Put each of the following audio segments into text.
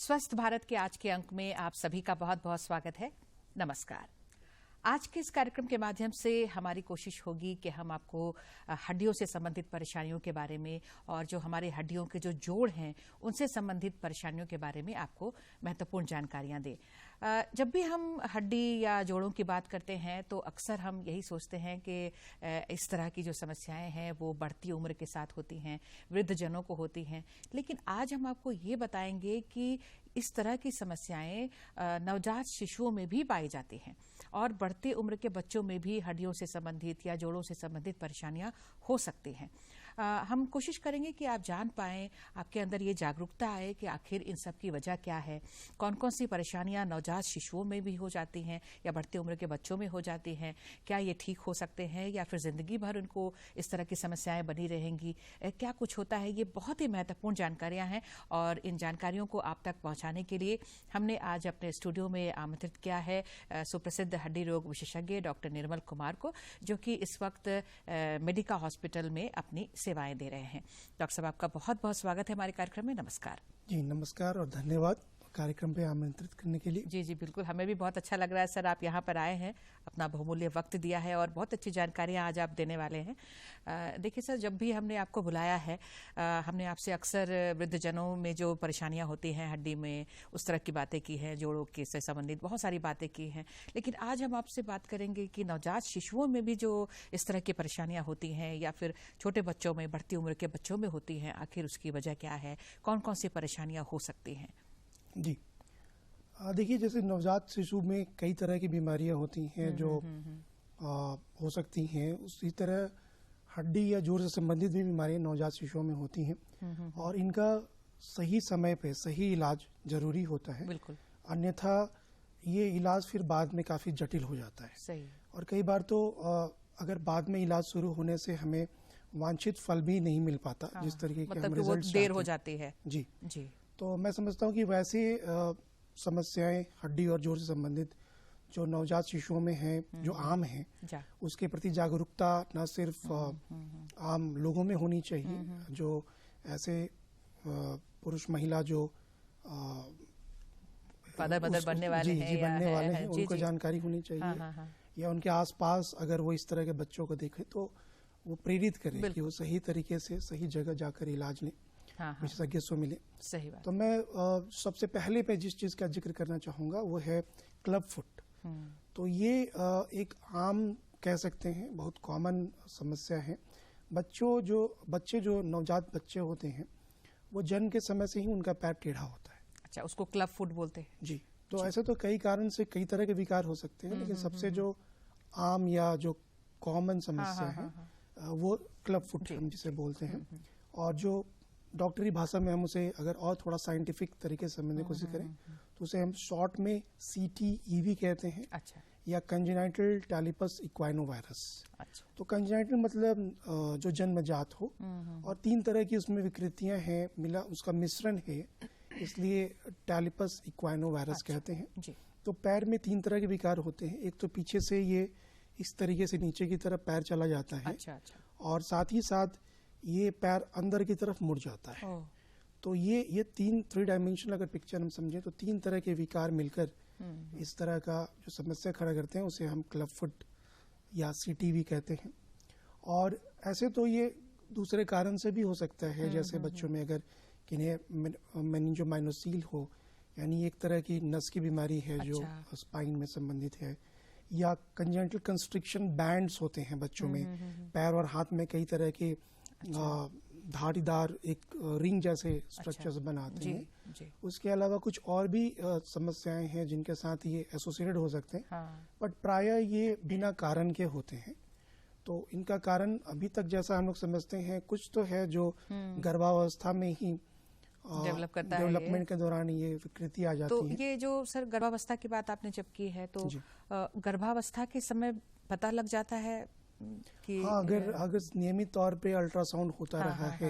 स्वस्थ भारत के आज के अंक में आप सभी का बहुत बहुत स्वागत है। नमस्कार। आज के इस कार्यक्रम के माध्यम से हमारी कोशिश होगी कि हम आपको हड्डियों से संबंधित परेशानियों के बारे में और जो हमारे हड्डियों के जो जोड़ हैं उनसे संबंधित परेशानियों के बारे में आपको महत्वपूर्ण जानकारियां दें। जब भी हम हड्डी या जोड़ों की बात करते हैं तो अक्सर हम यही सोचते हैं कि इस तरह की जो समस्याएं हैं वो बढ़ती उम्र के साथ होती हैं, वृद्धजनों को होती हैं। लेकिन आज हम आपको ये बताएंगे कि इस तरह की समस्याएं नवजात शिशुओं में भी पाई जाती हैं और बढ़ती उम्र के बच्चों में भी हड्डियों से संबंधित या जोड़ों से संबंधित परेशानियां हो सकती हैं। हम कोशिश करेंगे कि आप जान पाएं, आपके अंदर ये जागरूकता आए कि आखिर इन सब की वजह क्या है, कौन कौन सी परेशानियां नवजात शिशुओं में भी हो जाती हैं या बढ़ती उम्र के बच्चों में हो जाती हैं, क्या ये ठीक हो सकते हैं या फिर जिंदगी भर उनको इस तरह की समस्याएं बनी रहेंगी, क्या कुछ होता है। ये बहुत ही महत्वपूर्ण जानकारियां हैं और इन जानकारियों को आप तक पहुंचाने के लिए हमने आज अपने स्टूडियो में आमंत्रित किया है सुप्रसिद्ध हड्डी रोग विशेषज्ञ डॉक्टर निर्मल कुमार को, जो कि इस वक्त मेडिका हॉस्पिटल में अपनी सेवाएं दे रहे हैं। डॉक्टर साहब, आपका बहुत बहुत स्वागत है हमारे कार्यक्रम में। नमस्कार। जी नमस्कार और धन्यवाद कार्यक्रम पे आमंत्रित करने के लिए। जी जी बिल्कुल, हमें भी बहुत अच्छा लग रहा है सर, आप यहाँ पर आए हैं, अपना बहुमूल्य वक्त दिया है और बहुत अच्छी जानकारियाँ आज आप देने वाले हैं। देखिए सर, जब भी हमने आपको बुलाया है हमने आपसे अक्सर वृद्धजनों में जो परेशानियाँ होती हैं हड्डी में, उस तरह की बातें की हैं, जोड़ों के से संबंधित बहुत सारी बातें की हैं। लेकिन आज हम आपसे बात करेंगे कि नवजात शिशुओं में भी जो इस तरह की परेशानियाँ होती हैं या फिर छोटे बच्चों में, बढ़ती उम्र के बच्चों में होती हैं, आखिर उसकी वजह क्या है, कौन कौन सी परेशानियाँ हो सकती हैं। जी देखिए, जैसे नवजात शिशु में कई तरह की बीमारियां होती हैं जो हो सकती हैं, उसी तरह हड्डी या जोड़ से संबंधित भी बीमारियां नवजात शिशुओं में होती हैं और इनका सही समय पे सही इलाज जरूरी होता है। बिल्कुल, अन्यथा ये इलाज फिर बाद में काफी जटिल हो जाता है। सही। और कई बार तो अगर बाद में इलाज शुरू होने से हमें वांछित फल भी नहीं मिल पाता, जिस तरीके के हम रिजल्ट देर हो जाती है। जी जी। तो मैं समझता हूँ कि वैसे समस्याएं हड्डी और जोड़ से संबंधित जो नवजात शिशुओं में हैं, जो आम हैं, उसके प्रति जागरूकता न सिर्फ आम लोगों में होनी चाहिए, जो ऐसे पुरुष महिला जो फादर मदर बनने वाले हैं, उनको जानकारी होनी चाहिए। या उनके आसपास अगर वो इस तरह के बच्चों को देखें तो वो प्रेरित करें कि वो सही तरीके से सही जगह जाकर इलाज लें, विशेषज्ञ से मिले। सही बात। तो मैं सबसे पहले पे जिस चीज का जिक्र करना चाहूंगा वो है क्लब फुट। तो ये एक आम कह सकते हैं, बहुत कॉमन समस्या है। बच्चे जो नवजात बच्चे होते हैं वो जन्म के समय से ही उनका पैर टेढ़ा होता है। अच्छा, उसको क्लब फुट बोलते हैं। जी। तो ऐसे तो कई कारण से कई तरह के विकार हो सकते हैं, लेकिन सबसे जो आम या जो कॉमन समस्या है वो क्लब फुट हम जिसे बोलते हैं। और जो डॉक्टरी भाषा में हम उसे अगर और थोड़ा साइंटिफिक तरीके से समझने की कोशिश करें तो उसे हम शॉर्ट में CTEV कहते हैं। अच्छा। या कंजेनाइटल टैलिपस इक्वाइनोवायरस। अच्छा। तो कंजेनाइटल मतलब जो जन्मजात हो, और 3 तरह की उसमें विकृतियां हैं, मिला उसका मिश्रण है, इसलिए टैलिपस इक्वाइनोवायरस कहते हैं। जी। तो पैर में 3 तरह के विकार होते हैं। एक तो पीछे से ये इस तरीके से नीचे की तरफ पैर चला जाता है। अच्छा, अच्छा। और साथ ही साथ ये पैर अंदर की तरफ मुड़ जाता है। तो ये 3 डायमेंशनल अगर पिक्चर हम समझें तो 3 तरह के विकार मिलकर इस तरह का जो समस्या खड़ा करते हैं उसे हम क्लब फुट या CTEV कहते हैं। और ऐसे तो ये दूसरे कारण से भी हो सकता है, जैसे बच्चों में अगर किन्हें मेनिंजोमाइनोसील हो, यानी एक तरह की नस की बीमारी है जो स्पाइन में संबंधित है, या कंजेनिटल कंस्ट्रिक्शन बैंड्स होते हैं बच्चों में, पैर और हाथ में कई तरह के धारीदार एक रिंग जैसे स्ट्रक्चर्स बनाते हैं। जी। उसके अलावा कुछ और भी समस्याएं हैं जिनके साथ ये एसोसिएटेड हो सकते हैं। बट प्रायः ये बिना कारण के होते हैं। तो इनका कारण अभी तक जैसा हम लोग समझते हैं, कुछ तो है जो गर्भावस्था में ही डेवलप करता है, डेवलपमेंट के दौरान ये विकृति आ जाती है। तो ये जो सर गर्भावस्था की बात आपने जब की है, तो गर्भावस्था के समय पता लग जाता है कि अगर नियमित तौर पे अल्ट्रासाउंड होता रहा है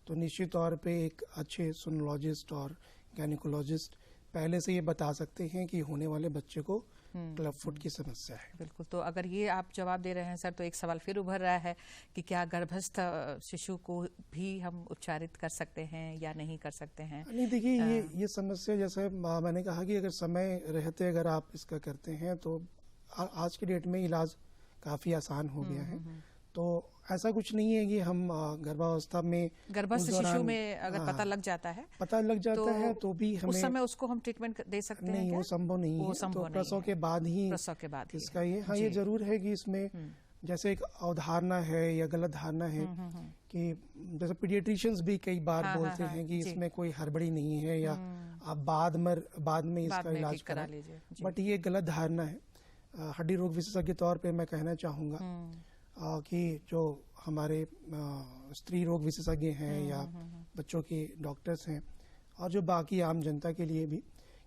तो निश्चित तौर पे एक अच्छे सोनोलॉजिस्ट और गायनेकोलॉजिस्ट पहले से ये बता सकते हैं कि होने वाले बच्चे को क्लब फुट की समस्या है। बिल्कुल। तो अगर ये आप जवाब दे रहे हैं सर, तो एक सवाल फिर उभर रहा है कि क्या गर्भस्थ शिशु को भी हम उपचारित कर सकते हैं या नहीं कर सकते हैं? नहीं, देखिए ये समस्या, जैसे मैंने कहा कि अगर समय रहते अगर आप इसका करते हैं तो आज की डेट में इलाज काफी आसान हो गया है। तो ऐसा कुछ नहीं है कि हम गर्भावस्था में गर्भस्थ शिशु में अगर पता लग जाता है तो भी हमें उस समय उसको हम ट्रीटमेंट दे सकते हैं? नहीं, वो संभव नहीं है। तो प्रसव के बाद ही इसका ये जरूर है कि इसमें जैसे एक अवधारणा है या गलत धारणा है कि जैसे पीडियाट्रिशियंस भी कई बार बोलते हैं कि इसमें कोई हड़बड़ी नहीं है या आप बाद में इसका इलाज करा लीजिए, बट ये गलत धारणा है। हड्डी रोग विशेषज्ञ के तौर पे मैं कहना चाहूँगा कि जो हमारे स्त्री रोग विशेषज्ञ हैं या बच्चों के डॉक्टर्स हैं और जो बाकी आम जनता के लिए भी,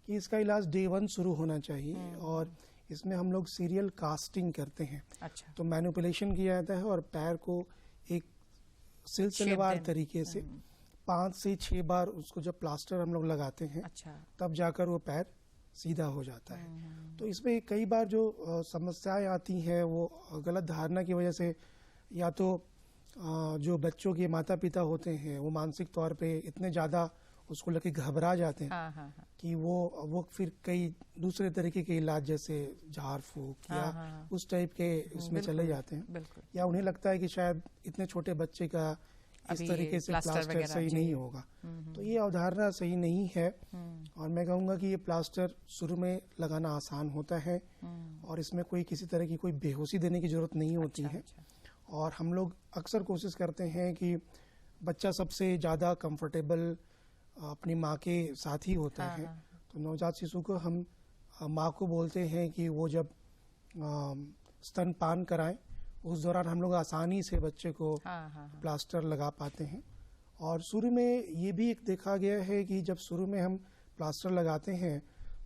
कि इसका इलाज डे 1 शुरू होना चाहिए। और इसमें हम लोग सीरियल कास्टिंग करते हैं। अच्छा। तो मैनिपुलेशन किया जाता है और पैर को एक सिलसिलेवार तरीके से 5 से 6 बार उसको जब प्लास्टर हम लोग लगाते हैं, अच्छा, तब जाकर वो पैर सीधा हो जाता है। तो इसमें कई बार जो समस्याएं आती हैं वो गलत धारणा की वजह से, या तो जो बच्चों के माता पिता होते हैं वो मानसिक तौर पे इतने ज्यादा उसको लेके घबरा जाते हैं कि वो फिर कई दूसरे तरीके के इलाज जैसे झाड़ फूक या उस टाइप के उसमें चले जाते हैं, या उन्हें लगता है कि शायद इतने छोटे बच्चे का इस तरीके से प्लास्टर सही नहीं होगा। तो ये अवधारणा सही नहीं है। और मैं कहूँगा कि ये प्लास्टर शुरू में लगाना आसान होता है और इसमें कोई किसी तरह की कोई बेहोशी देने की जरूरत नहीं होती है। और हम लोग अक्सर कोशिश करते हैं कि बच्चा सबसे ज़्यादा कंफर्टेबल अपनी माँ के साथ ही होता है। तो नवजात शिशु को हम माँ को बोलते हैं कि वो जब स्तनपान कराएं, उस दौरान हम लोग आसानी से बच्चे को प्लास्टर लगा पाते हैं। और शुरू में ये भी एक देखा गया है कि जब शुरू में हम प्लास्टर लगाते हैं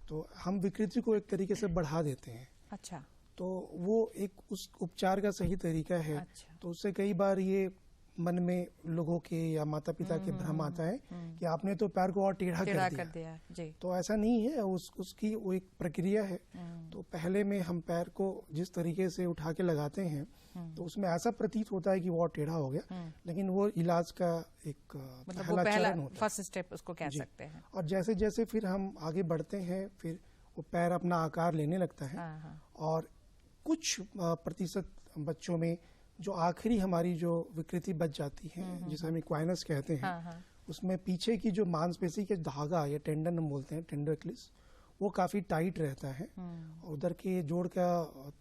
तो हम विकृति को एक तरीके से बढ़ा देते हैं। अच्छा। तो वो एक उस उपचार का सही तरीका है। अच्छा। तो उससे कई बार ये मन में लोगों के या माता पिता के भ्रम आता है कि आपने तो पैर को और टेढ़ा कर दिया। जी। तो ऐसा नहीं है, उसकी वो एक प्रक्रिया है। तो पहले में हम पैर को जिस तरीके से उठा के लगाते हैं तो उसमें ऐसा प्रतीत होता है कि वो और टेढ़ा हो गया, लेकिन वो इलाज का एक पहला चरण होता है, फर्स्ट स्टेप उसको कह सकते हैं। और जैसे जैसे फिर हम आगे बढ़ते हैं फिर वो पैर अपना आकार लेने लगता है। और कुछ प्रतिशत बच्चों में जो आखिरी हमारी जो विकृति बच जाती है, जिसे हम इक्वाइनस कहते हैं, उसमें पीछे की जो मांसपेशी के धागा या टेंडन हम बोलते हैं, टेंडरक्लिस, वो काफी टाइट रहता है। उधर के जोड़ का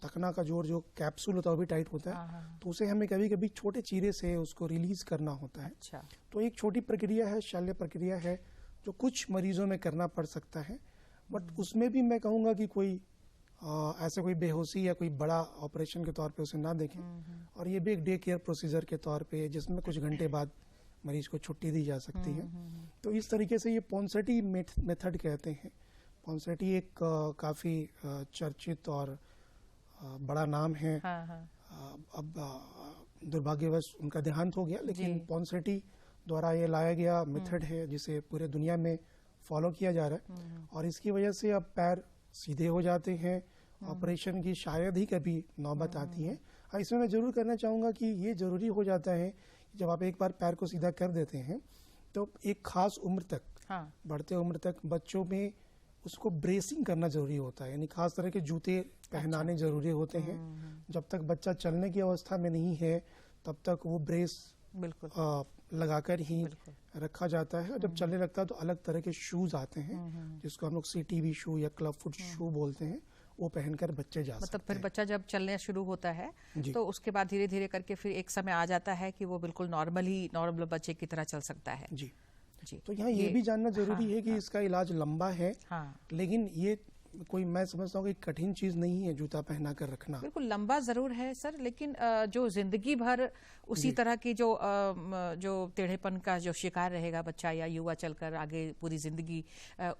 तकना का जोड़ जो कैप्सूल होता है वो भी टाइट होता है। तो उसे हमें कभी कभी छोटे चीरे से उसको रिलीज करना होता है। अच्छा। तो एक छोटी प्रक्रिया है, शल्य प्रक्रिया है, जो कुछ मरीजों में करना पड़ सकता है। बट उसमें भी मैं कहूँगा कि कोई ऐसे कोई बेहोशी या कोई बड़ा ऑपरेशन के तौर पे उसे ना देखें। और ये भी एक डे केयर प्रोसीजर के तौर पे जिसमें कुछ घंटे बाद मरीज को छुट्टी दी जा सकती है। तो इस तरीके से ये पॉन्सेटी मेथड कहते हैं। पॉन्सेटी एक काफी चर्चित और बड़ा नाम है। अब दुर्भाग्यवश उनका देहांत हो गया, लेकिन पॉन्सेटी द्वारा ये लाया गया मेथड है जिसे पूरे दुनिया में फॉलो किया जा रहा है। और इसकी वजह से अब पैर सीधे हो जाते हैं। ऑपरेशन की शायद ही कभी नौबत आती है। इसमें मैं जरूर करना चाहूँगा कि ये जरूरी हो जाता है कि जब आप एक बार पैर को सीधा कर देते हैं तो एक खास उम्र तक, बढ़ते उम्र तक बच्चों में उसको ब्रेसिंग करना जरूरी होता है, यानी खास तरह के जूते पहनाने जरूरी होते हैं। जब तक बच्चा चलने की अवस्था में नहीं है तब तक वो ब्रेस लगाकर ही रखा जाता है। और जब चलने लगता है तो अलग तरह के शूज आते हैं जिसको हम लोग CTB शू या क्लब फुट शू बोलते हैं, वो पहनकर बच्चे जा सकते हैं। फिर बच्चा जब चलने शुरू होता है तो उसके बाद धीरे धीरे करके फिर एक समय आ जाता है कि वो बिल्कुल नॉर्मल बच्चे की तरह चल सकता है। जी जी। तो यहाँ ये भी जानना जरूरी है कि इसका इलाज लंबा है, लेकिन ये कोई, मैं समझता हूँ कि कठिन चीज नहीं है जूता पहना कर रखना। बिल्कुल लंबा जरूर है सर, लेकिन जो जिंदगी भर उसी तरह की जो टेढ़ेपन का जो शिकार रहेगा बच्चा या युवा चलकर आगे पूरी जिंदगी,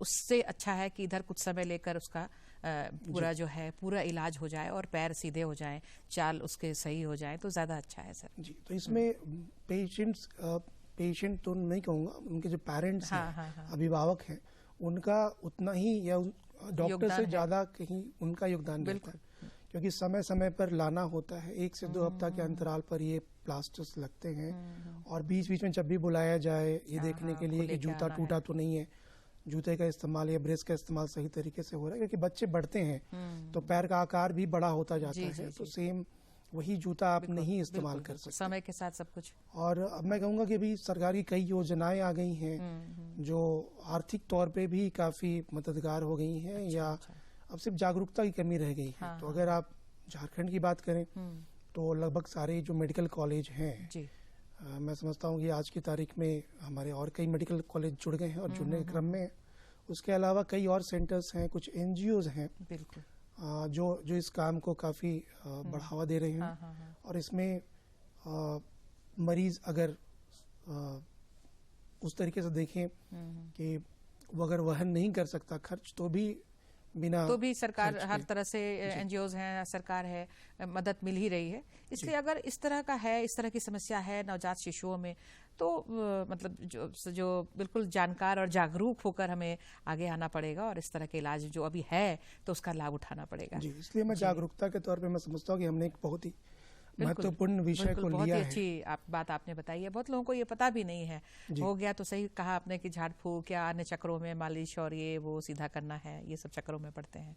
उससे अच्छा है कि इधर कुछ समय लेकर उसका पूरा जो है पूरा इलाज हो जाए और पैर सीधे हो जाएं, चाल उसके सही हो जाए तो ज्यादा अच्छा है सर। जी। तो इसमें पेशेंट तो नहीं कहूँगा, उनके जो पेरेंट्स हैं, अभिभावक हैं, उनका उतना ही या डॉक्टर योगदान से है। ज़्यादा कहीं उनका योगदान रहता है, क्योंकि समय समय पर लाना होता है। 1 से 2 हफ्ता के अंतराल पर ये प्लास्टर्स लगते हैं, और बीच बीच में जब भी बुलाया जाए ये देखने के लिए कि जूता टूटा तो नहीं है, जूते का इस्तेमाल या ब्रेस का इस्तेमाल सही तरीके से हो रहा है, क्योंकि बच्चे बढ़ते हैं तो पैर का आकार भी बड़ा होता जाता है, तो सेम वही जूता आप नहीं इस्तेमाल कर सकते समय के साथ सब कुछ। और अब मैं कहूँगा कि अभी सरकारी कई योजनाएं आ गई हैं जो आर्थिक तौर पे भी काफ़ी मददगार हो गई हैं, या अब सिर्फ जागरूकता की कमी रह गई है। तो अगर आप झारखंड की बात करें तो लगभग सारे जो मेडिकल कॉलेज हैं, मैं समझता हूँ कि आज की तारीख में हमारे और कई मेडिकल कॉलेज जुड़ गए हैं और जुड़ने के क्रम में। उसके अलावा कई और सेंटर्स हैं, कुछ एनजीओज हैं बिल्कुल जो इस काम को काफ़ी बढ़ावा दे रहे हैं। और इसमें मरीज अगर उस तरीके से देखें कि वो अगर वहन नहीं कर सकता खर्च, तो भी सरकार हर तरह से एनजीओज हैं, सरकार है, मदद मिल ही रही है। इसलिए अगर इस तरह का है, इस तरह की समस्या है नवजात शिशुओं में, तो मतलब जो बिल्कुल जानकार और जागरूक होकर हमें आगे आना पड़ेगा और इस तरह के इलाज जो अभी है तो उसका लाभ उठाना पड़ेगा। जी, इसलिए मैं जागरूकता के तौर पे मैं समझता हूँ कि हमने एक बहुत ही महत्वपूर्ण विषय को बहुत लिया ही है। अच्छी बात आपने बताई है। बहुत लोगों को ये पता भी नहीं है। हो गया तो सही कहा आपने कि झाड़ फूक या अन्य चक्रों में मालिश और ये वो सीधा करना है, ये सब चक्रों में पड़ते हैं।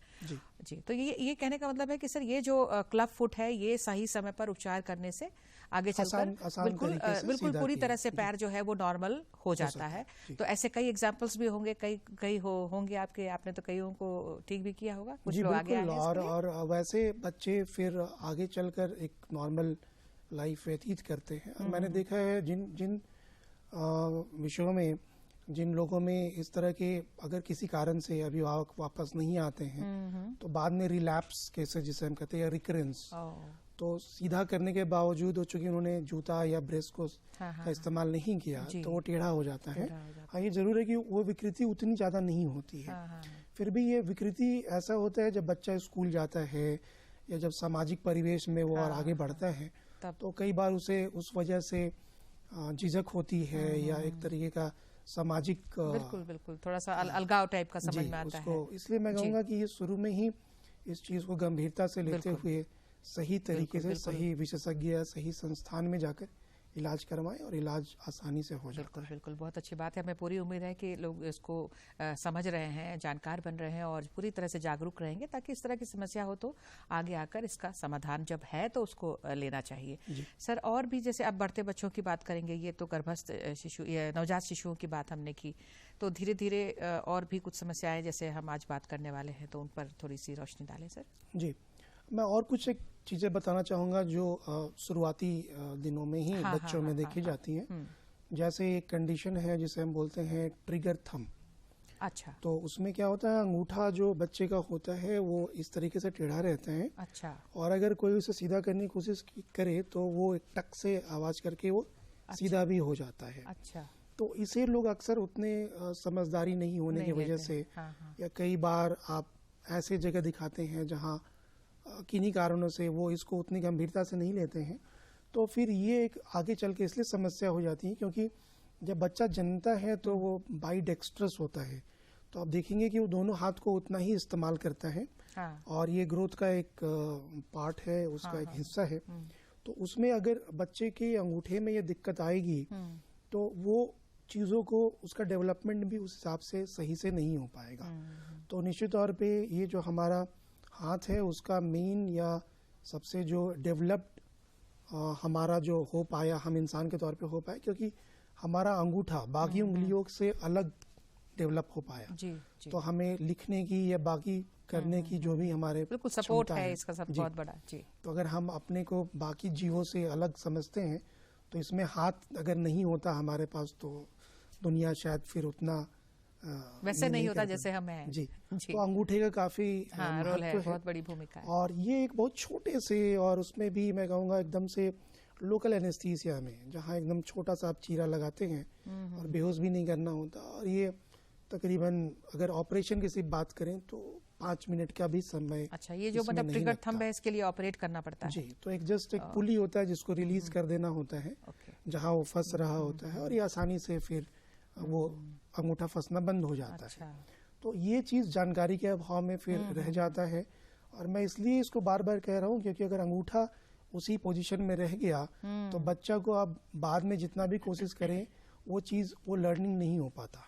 जी तो ये कहने का मतलब है कि सर ये जो क्लब फुट है ये सही समय पर उपचार करने से आगे चलकर बिल्कुल पूरी तरह से पैर जो है वो नॉर्मल हो जाता है। तो ऐसे कई एग्जांपल्स भी होंगे, कई होंगे आपने तो कईयों को ठीक भी किया होगा, कुछ लोग आगे आए हैं। और वैसे बच्चे फिर आगे चलकर एक नॉर्मल लाइफ व्यतीत करते हैं। और मैंने देखा है जिन विषयों में, जिन लोगों में इस तरह के अगर किसी कारण से अभिभावक वापस नहीं आते हैं तो बाद में रिलैप्स केसेस जिसे हम कहते हैं या रिकरेंस, तो सीधा करने के बावजूद चूंकि उन्होंने जूता या ब्रेस को का इस्तेमाल नहीं किया तो वो टेढ़ा हो जाता है। हाँ, ये जरूर है कि वो विकृति उतनी ज्यादा नहीं होती है। फिर भी ये विकृति ऐसा होता है जब बच्चा स्कूल जाता है या जब सामाजिक परिवेश में वो और आगे बढ़ता है, तो कई बार उसे उस वजह से झिझक होती है या एक तरीके का सामाजिक बिल्कुल थोड़ा सा अलगाव टाइप का समझ में आता है। इसलिए मैं कहूँगा कि ये शुरू में ही इस चीज को गंभीरता से लेते हुए सही तरीके से सही विशेषज्ञ या सही संस्थान में जाकर इलाज करवाएं और इलाज आसानी से हो जाता है। बिल्कुल बहुत अच्छी बात है। हमें पूरी उम्मीद है कि लोग इसको समझ रहे हैं, जानकार बन रहे हैं और पूरी तरह से जागरूक रहेंगे, ताकि इस तरह की समस्या हो तो आगे आकर इसका समाधान जब है तो उसको लेना चाहिए। सर और भी जैसे अब बढ़ते बच्चों की बात करेंगे, ये तो गर्भस्थ शिशु या नवजात शिशुओं की बात हमने की, तो धीरे धीरे और भी कुछ समस्याएं जैसे हम आज बात करने वाले हैं तो उन पर थोड़ी सी रोशनी डालें सर। जी, मैं और कुछ एक चीजें बताना चाहूंगा जो शुरुआती दिनों में ही बच्चों में देखी जाती हैं। जैसे एक कंडीशन है जिसे हम बोलते हैं ट्रिगर थंब। अच्छा। तो उसमें क्या होता है, अंगूठा जो बच्चे का होता है वो इस तरीके से टेढ़ा रहता है। अच्छा। और अगर कोई उसे सीधा करने की कोशिश करे तो वो एक टक से आवाज करके वो सीधा भी हो जाता है। अच्छा। तो इसे लोग अक्सर उतने समझदारी नहीं होने की वजह से या कई बार आप ऐसे जगह दिखाते हैं जहाँ किन्हीं कारणों से वो इसको उतनी गंभीरता से नहीं लेते हैं, तो फिर ये एक आगे चल के इसलिए समस्या हो जाती है क्योंकि जब बच्चा जन्मता है तो वो बाई डेक्स्ट्रस होता है, तो आप देखेंगे कि वो दोनों हाथ को उतना ही इस्तेमाल करता है। और ये ग्रोथ का एक पार्ट है, उसका एक हिस्सा है। तो उसमें अगर बच्चे के अंगूठे में ये दिक्कत आएगी तो वो चीज़ों को, उसका डेवलपमेंट भी उस हिसाब से सही से नहीं हो पाएगा। तो निश्चित तौर पे ये जो हमारा हाथ है उसका मेन या सबसे जो डेवलप्ड हमारा जो हो पाया, हम इंसान के तौर पे हो पाए क्योंकि हमारा अंगूठा बाकी उंगलियों से अलग डेवलप हो पाया। जी। तो हमें लिखने की या बाकी करने की जो भी हमारे बिल्कुल सपोर्ट है इसका सब बहुत बड़ा। जी। तो अगर हम अपने को बाकी जीवों से अलग समझते हैं तो इसमें हाथ अगर नहीं होता हमारे पास तो दुनिया शायद फिर उतना वैसे नहीं होता जैसे हम हैं। जी। तो अंगूठे का काफी रोल है, बहुत बड़ी भूमिका है। और ये एक बहुत छोटे से, और उसमें भी मैं कहूँगा एकदम से लोकल एनेस्थीसिया में, जहाँ एकदम छोटा सा आप चीरा लगाते हैं और बेहोश भी नहीं करना होता। और ये तकरीबन अगर ऑपरेशन की सिर्फ बात करें तो 5 मिनट का भी समय। अच्छा, ये जो मतलब ट्रिगर थंब है इसके लिए ऑपरेट करना पड़ता है। जी। तो एक जस्ट एक पुली होता है जिसको रिलीज कर देना होता है जहाँ वो फंस रहा होता है और ये आसानी से फिर वो अंगूठा फंसना बंद हो जाता अच्छा। है। तो ये चीज़ जानकारी के अभाव में फिर रह जाता है। और मैं इसलिए इसको बार बार कह रहा हूँ क्योंकि अगर अंगूठा उसी पोजीशन में रह गया तो बच्चा को आप बाद में जितना भी कोशिश करें वो चीज़ वो लर्निंग नहीं हो पाता।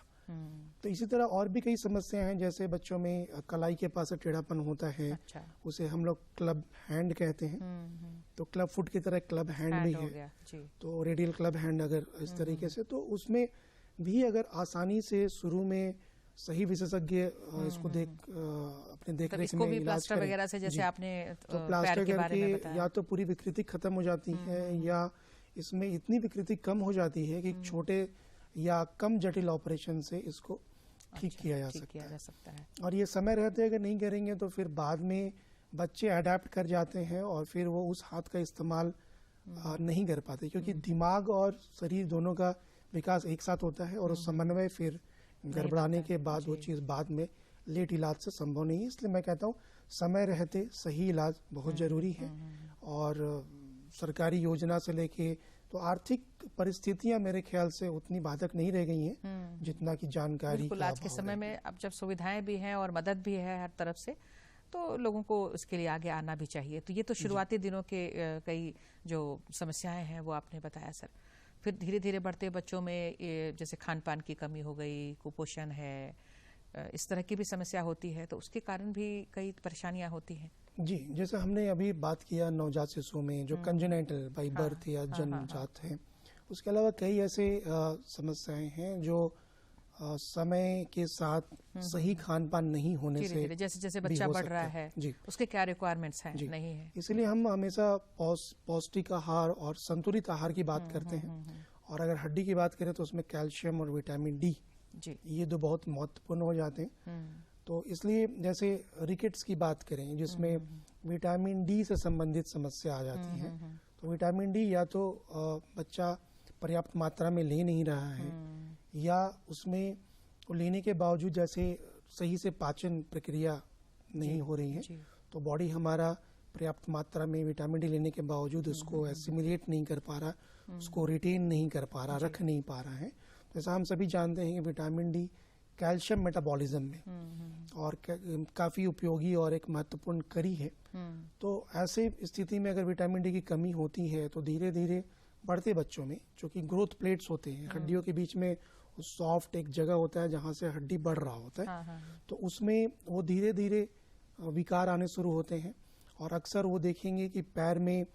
तो इसी तरह और भी कई समस्याएं हैं, जैसे बच्चों में कलाई के पास टेढ़ापन होता है। अच्छा। उसे हम लोग क्लब हैंड कहते हैं। तो क्लब फुट की तरह क्लब हैंड भी हो है। गया जी। तो रेडियल क्लब हैंड अगर इस तरीके से, तो उसमें भी अगर आसानी से शुरू में सही विशेषज्ञ इसको अपने देख रेख इसको में भी इलाज प्लास्टर करें। वगैरह से, जैसे जी। आपने तो पैर प्लास्टर के बारे में करके बताया। या तो पूरी विकृति खत्म हो जाती है या इसमें इतनी विकृति कम हो जाती है कि छोटे या कम जटिल ऑपरेशन से इसको ठीक किया जा सकता है। और ये समय रहते अगर नहीं करेंगे तो फिर बाद में बच्चे अडेप्ट कर जाते हैं और फिर वो उस हाथ का इस्तेमाल नहीं कर पाते, क्योंकि दिमाग और शरीर दोनों का विकास एक साथ होता है और उस समन्वय फिर गड़बड़ाने के बाद वो चीज़ बाद में लेट इलाज से संभव नहीं है। इसलिए मैं कहता हूँ समय रहते सही इलाज बहुत जरूरी है। और सरकारी योजना से लेके तो आर्थिक परिस्थितियां मेरे ख्याल से उतनी बाधक नहीं रह गई हैं जितना कि जानकारी बिल्कुल। आज के समय में अब जब सुविधाएं भी हैं और मदद भी है हर तरफ से, तो लोगों को इसके लिए आगे आना भी चाहिए। तो ये तो शुरुआती दिनों के कई जो समस्याएं हैं वो आपने बताया सर। फिर धीरे धीरे बढ़ते बच्चों में जैसे खान पान की कमी हो गई, कुपोषण है, इस तरह की भी समस्या होती है, तो उसके कारण भी कई परेशानियां होती हैं। जी, जैसे हमने अभी बात किया नवजात शिशु में जो कंजेनाइटल बाई बर्थ या जन्मजात है, उसके अलावा कई ऐसे समस्याएं हैं जो समय के साथ सही खान पान नहीं होने से जैसे जैसे बच्चा बढ़ रहा है जी, उसके क्या रिक्वायरमेंट्स हैं नहीं है। इसलिए हम हमेशा पौष्टिक आहार और संतुलित आहार की बात करते हैं। और अगर हड्डी की बात करें तो उसमें कैल्शियम और विटामिन डी जी, ये दो बहुत महत्वपूर्ण हो जाते हैं। तो इसलिए जैसे रिकेट्स की बात करें जिसमें विटामिन डी से संबंधित समस्या आ जाती है, तो विटामिन डी या तो बच्चा पर्याप्त मात्रा में ले नहीं रहा है या उसमें लेने के बावजूद जैसे सही से पाचन प्रक्रिया नहीं हो रही है, तो बॉडी हमारा पर्याप्त मात्रा में विटामिन डी लेने के बावजूद उसको एसिमिलेट नहीं कर पा रहा, उसको रिटेन नहीं कर पा रहा, रख नहीं पा रहा है। जैसा हम सभी जानते हैं कि विटामिन डी कैल्शियम मेटाबॉलिज्म में और काफी उपयोगी और एक महत्वपूर्ण कड़ी है। तो ऐसे स्थिति में अगर विटामिन डी की कमी होती है तो धीरे धीरे बढ़ते बच्चों में, जो कि ग्रोथ प्लेट्स होते हैं, हड्डियों के बीच में सॉफ्ट एक जगह होता है जहां से हड्डी बढ़ रहा होता है, तो उसमें वो धीरे धीरे विकार आने शुरू होते हैं। और अक्सर वो देखेंगे कि पैर में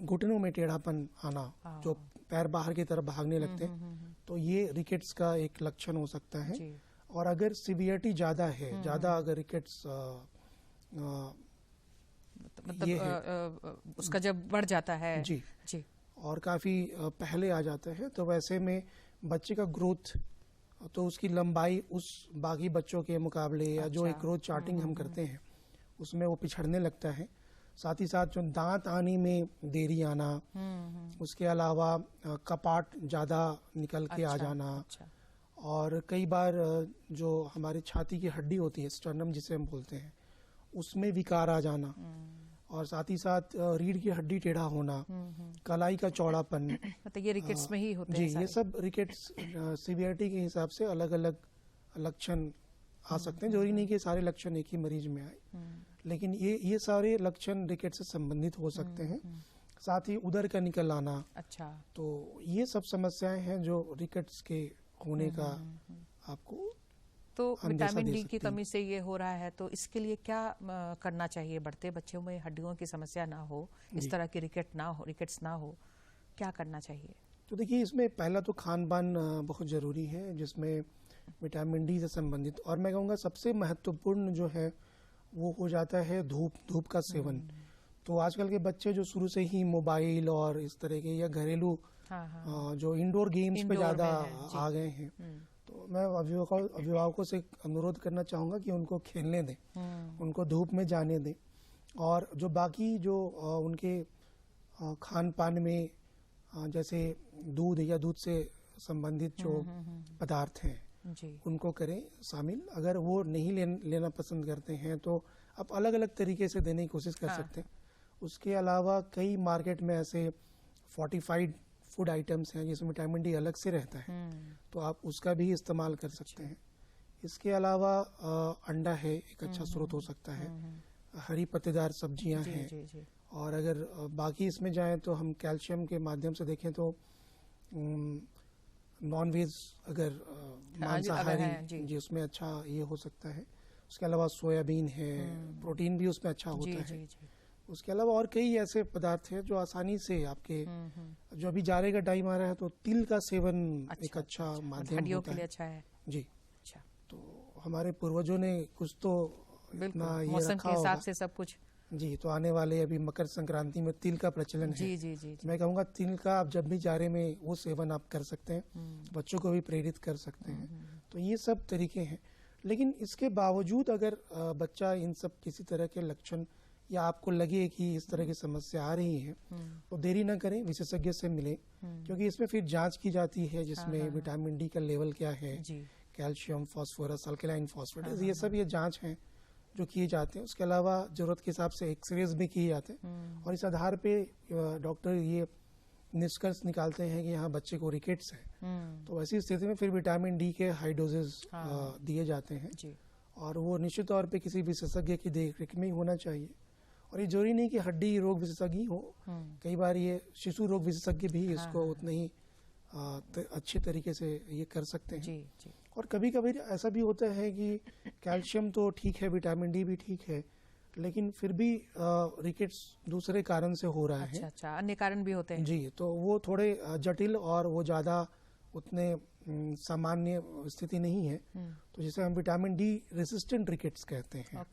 घुटनों में टेढ़ापन आना, जो पैर बाहर की तरफ भागने लगते हैं, तो ये रिकेट्स का एक लक्षण हो सकता है। और अगर सिवियरिटी ज्यादा है, ज्यादा अगर रिकेट्स मतलब उसका जब बढ़ जाता है जी जी और काफी पहले आ जाता है, तो वैसे में बच्चे का ग्रोथ, तो उसकी लंबाई उस बाकी बच्चों के मुकाबले या जो एक ग्रोथ चार्टिंग हम करते हैं उसमें वो पिछड़ने लगता है। साथ ही साथ जो दांत आने में देरी आना, उसके अलावा कपाट ज्यादा निकल के आ जाना, और कई बार जो हमारे छाती की हड्डी होती है, स्टर्नम जिसे हम बोलते हैं, उसमें विकार आ जाना, और साथ ही साथ रीढ़ की हड्डी टेढ़ा होना, कलाई का चौड़ापन, मतलब ये रिकेट्स में ही होते हैं जी, ये सब रिकेट्स सीवियरिटी के हिसाब से अलग अलग लक्षण आ सकते हैं। जरूरी नहीं कि सारे लक्षण एक ही मरीज में आए, लेकिन ये सारे लक्षण रिकेट से संबंधित हो सकते हैं। साथ ही उदर का निकल आना, अच्छा, तो ये सब समस्याएं हैं जो रिकेट्स के होने का आपको तो विटामिन डी की कमी से ये हो रहा है। तो इसके लिए क्या करना चाहिए? बढ़ते बच्चों में हड्डियों की समस्या ना हो, इस तरह की रिकेट्स ना हो, क्या करना चाहिए? तो देखिए, इसमें पहला तो खान पान बहुत जरूरी है जिसमें विटामिन डी से संबंधित, और मैं कहूँगा सबसे महत्वपूर्ण जो है वो हो जाता है धूप का सेवन। तो आजकल के बच्चे जो शुरू से ही मोबाइल और इस तरह के या घरेलू जो इंडोर गेम्स पे ज्यादा आ गए हैं, तो मैं अभिभावकों से अनुरोध करना चाहूंगा कि उनको खेलने दें, उनको धूप में जाने दें, और जो बाकी जो उनके खान पान में जैसे दूध या दूध से संबंधित जो पदार्थ हैं उनको करें शामिल। अगर वो नहीं लेना पसंद करते हैं तो आप अलग अलग तरीके से देने की कोशिश कर सकते हैं। उसके अलावा कई मार्केट में ऐसे फोर्टिफाइड फूड आइटम्स हैं जिसमें विटामिन डी अलग से रहता है, तो आप उसका भी इस्तेमाल कर सकते हैं। इसके अलावा अंडा है, एक अच्छा स्रोत हो सकता है। हरी पत्तेदार सब्जियां हैं। जी। और अगर बाकी इसमें जाएं तो हम कैल्शियम के माध्यम से देखें तो नॉन वेज अगर मांसाहारी जी उसमें अच्छा ये हो सकता है। उसके अलावा सोयाबीन है, प्रोटीन भी उसमें अच्छा होता है। उसके अलावा और कई ऐसे पदार्थ हैं जो आसानी से आपके जो अभी जाड़े का टाइम आ रहा है तो तिल का सेवन एक अच्छा माध्यम होता है। अच्छा है जी। अच्छा, तो हमारे पूर्वजों ने कुछ तो इतना ये मौसम रखा के हिसाब होगा से सब कुछ। जी। तो आने वाले अभी मकर संक्रांति में तिल का प्रचलन है। जी। मैं कहूँगा तिल का आप जब भी जाड़े में वो सेवन आप कर सकते हैं, बच्चों को भी प्रेरित कर सकते हैं। तो ये सब तरीके हैं। लेकिन इसके बावजूद अगर बच्चा इन सब किसी तरह के लक्षण या आपको लगे कि इस तरह की समस्या आ रही है तो देरी ना करें, विशेषज्ञ से मिलें, क्योंकि इसमें फिर जांच की जाती है जिसमें विटामिन डी का लेवल क्या है, कैल्शियम, फास्फोरस, अल्कलाइन फास्फेटेस, ये सब ये जांच हैं जो किए जाते हैं। उसके अलावा जरूरत के हिसाब से एक्सरेज भी किए जाते हैं और इस आधार पे डॉक्टर ये निष्कर्ष निकालते हैं कि यहाँ बच्चे को रिकेट्स है। तो ऐसी स्थिति में फिर विटामिन डी के हाई डोजेस दिए जाते हैं और वो निश्चित तौर पे किसी विशेषज्ञ की देखरेख में ही होना चाहिए। और ये जरूरी नहीं कि हड्डी रोग विशेषज्ञ हो, कई बार ये शिशु रोग विशेषज्ञ भी इसको उतने ही अच्छे तरीके से ये कर सकते हैं। जी। और कभी कभी ऐसा भी होता है कि कैल्शियम तो ठीक है, विटामिन डी भी ठीक है, लेकिन फिर भी रिकेट्स दूसरे कारण से हो रहा है। अच्छा, अन्य कारण भी होते हैं। जी। तो वो थोड़े जटिल और वो ज़्यादा उतने सामान्य स्थिति नहीं है। तो जिसे हम विटामिन डी रेसिस्टेंट रिकेट्स कहते हैं।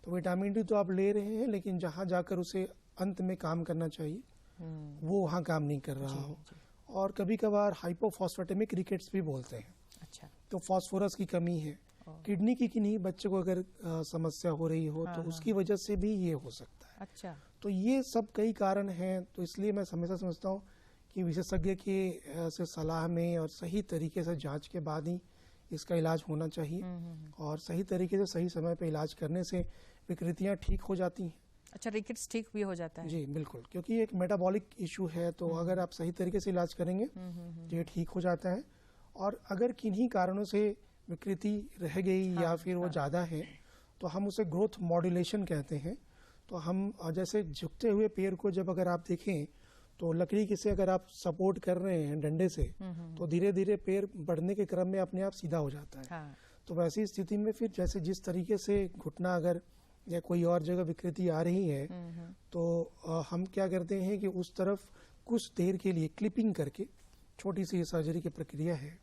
तो विटामिन डी तो आप ले रहे हैं लेकिन जहाँ जाकर उसे अंत में काम करना चाहिए वो वहाँ काम नहीं कर रहा हो। और कभी कभार हाइपोफॉस्फेटेमिक रिकेट्स भी बोलते हैं। अच्छा। तो फास्फोरस की कमी है, किडनी की किन्हीं बच्चे को अगर समस्या हो रही हो तो उसकी वजह से भी ये हो सकता है। अच्छा। तो ये सब कई कारण हैं। तो इसलिए मैं हमेशा समझता हूँ कि विशेषज्ञ के से सलाह में और सही तरीके से जांच के बाद ही इसका इलाज होना चाहिए। और सही तरीके से सही समय पे इलाज करने से विकृतियाँ ठीक हो जाती हैं। अच्छा, रिकेट्स ठीक भी हो जाता है? जी बिल्कुल, क्योंकि एक मेटाबॉलिक इशू है। तो अगर आप सही तरीके से इलाज करेंगे तो ये ठीक हो जाता है। और अगर किन्हीं कारणों से विकृति रह गई या फिर वो ज़्यादा है तो हम उसे ग्रोथ मॉड्यूलेशन कहते हैं। तो हम जैसे झुकते हुए पैर को जब अगर आप देखें तो लकड़ी के से अगर आप सपोर्ट कर रहे हैं डंडे से तो धीरे धीरे पैर बढ़ने के क्रम में अपने आप सीधा हो जाता है। तो वैसी स्थिति में फिर जैसे जिस तरीके से घुटना अगर या कोई और जगह विकृति आ रही है तो हम क्या करते हैं कि उस तरफ कुछ देर के लिए क्लिपिंग करके, छोटी सी सर्जरी की प्रक्रिया है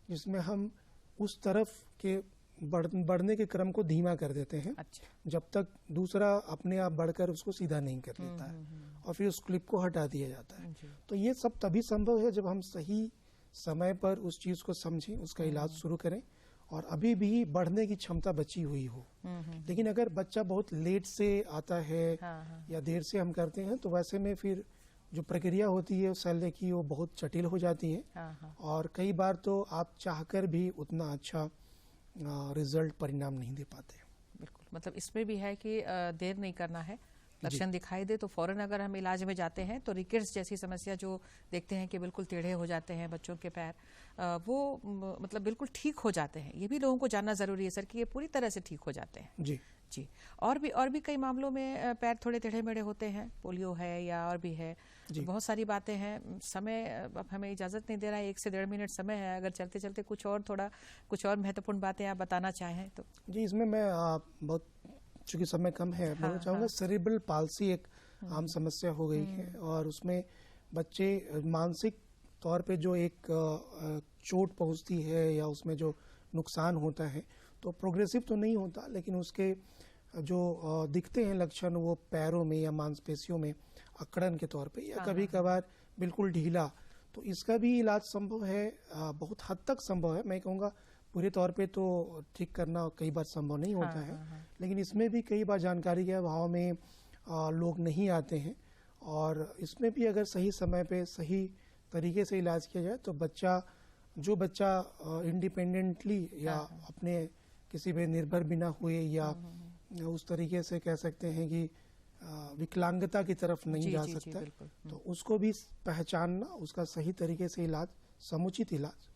जिसमें हम उस तरफ के बढ़ने के क्रम को धीमा कर देते हैं। अच्छा। जब तक दूसरा अपने आप बढ़कर उसको सीधा नहीं कर लेता है और फिर उस क्लिप को हटा दिया जाता है। तो ये सब तभी संभव है जब हम सही समय पर उस चीज को समझें, उसका इलाज शुरू करें और अभी भी बढ़ने की क्षमता बची हुई हो। लेकिन अगर बच्चा बहुत लेट से आता है या देर से हम करते हैं तो वैसे में फिर जो प्रक्रिया होती है शल्य की वो बहुत जटिल हो जाती है। और कई बार तो आप चाहकर भी उतना अच्छा रिजल्ट परिणाम नहीं दे पाते। बिल्कुल, मतलब इसमें भी है कि देर नहीं करना है, लक्षण दिखाई दे तो फौरन अगर हम इलाज में जाते हैं तो रिकेट्स जैसी समस्या जो देखते हैं कि बिल्कुल टेढ़े हो जाते हैं बच्चों के पैर, वो मतलब बिल्कुल ठीक हो जाते हैं। ये भी लोगों को जानना जरूरी है सर कि ये पूरी तरह से ठीक हो जाते हैं। जी जी। और भी कई मामलों में पैर थोड़े टेढ़े मेढ़े होते हैं, पोलियो है या और भी है, तो बहुत सारी बातें हैं। समय अब हमें इजाजत नहीं दे रहा है, 1 से 1.5 मिनट समय है, अगर चलते चलते कुछ और महत्वपूर्ण बातें आप बताना चाहें तो। जी, इसमें मैं बहुत चूंकि समय कम है बोलना चाहूँगा। सेरिब्रल पाल्सी एक आम समस्या हो गई है और उसमें बच्चे मानसिक तौर पे जो एक चोट पहुँचती है या उसमें जो नुकसान होता है तो प्रोग्रेसिव तो नहीं होता, लेकिन उसके जो दिखते हैं लक्षण वो पैरों में या मांसपेशियों में अकड़न के तौर पे या कभी कभार बिल्कुल ढीला। तो इसका भी इलाज संभव है, बहुत हद तक संभव है। मैं कहूँगा पूरे तौर पे तो ठीक करना कई बार संभव नहीं होता है। लेकिन इसमें भी कई बार जानकारी के अभाव में लोग नहीं आते हैं और इसमें भी अगर सही समय पे सही तरीके से इलाज किया जाए तो जो बच्चा इंडिपेंडेंटली या अपने किसी पे निर्भर बिना हुए या उस तरीके से कह सकते हैं कि विकलांगता की तरफ नहीं जी, जा जी, जी, सकता है। बिल्कुल। तो उसको भी पहचानना, उसका सही तरीके से इलाज, समुचित इलाज,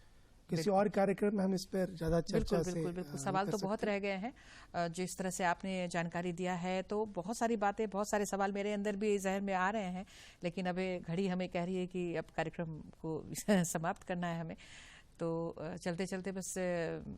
किसी और कार्यक्रम में हम इस पर ज्यादा चर्चा बिल्कुल से बिल्कुल बिल्कुल नहीं सवाल कर तो बहुत सकते। रह गए हैं। जिस तरह से आपने जानकारी दिया है तो बहुत सारी बातें, बहुत सारे सवाल मेरे अंदर भी जहन में आ रहे हैं, लेकिन अभी घड़ी हमें कह रही है कि अब कार्यक्रम को समाप्त करना है हमें। तो चलते चलते बस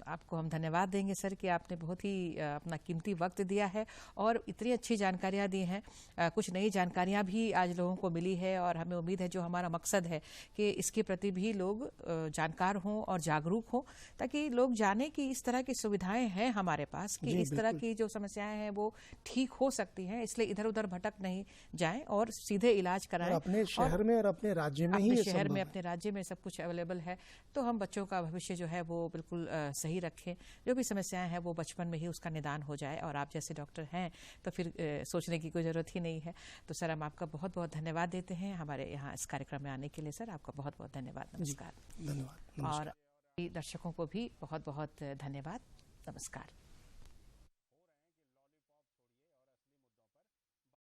आपको हम धन्यवाद देंगे सर कि आपने बहुत ही अपना कीमती वक्त दिया है और इतनी अच्छी जानकारियां दी हैं। कुछ नई जानकारियां भी आज लोगों को मिली है और हमें उम्मीद है जो हमारा मकसद है कि इसके प्रति भी लोग जानकार हों और जागरूक हों, ताकि लोग जाने कि इस तरह की सुविधाएं हैं हमारे पास, कि जी, इस तरह बिल्कुल। की जो समस्याएं हैं वो ठीक हो सकती हैं। इसलिए इधर उधर भटक नहीं जाएं और सीधे इलाज और कराएं। अपने शहर में और अपने राज्य में ही अपने ये शहर संभव में, है। अपने राज्य में सब कुछ अवेलेबल है। तो हम बच्चों का भविष्य जो है वो बिल्कुल सही रखें। जो भी समस्याएं हैं वो बचपन में ही उसका निदान हो जाए, और आप जैसे डॉक्टर हैं तो फिर सोचने की कोई ज़रूरत ही नहीं है। तो सर हम आपका बहुत बहुत धन्यवाद देते हैं हमारे यहाँ इस कार्यक्रम में आने के लिए। सर आपका बहुत बहुत धन्यवाद। नमस्कार। धन्यवाद। नमस्कार। और दर्शकों को भी बहुत बहुत धन्यवाद। नमस्कार।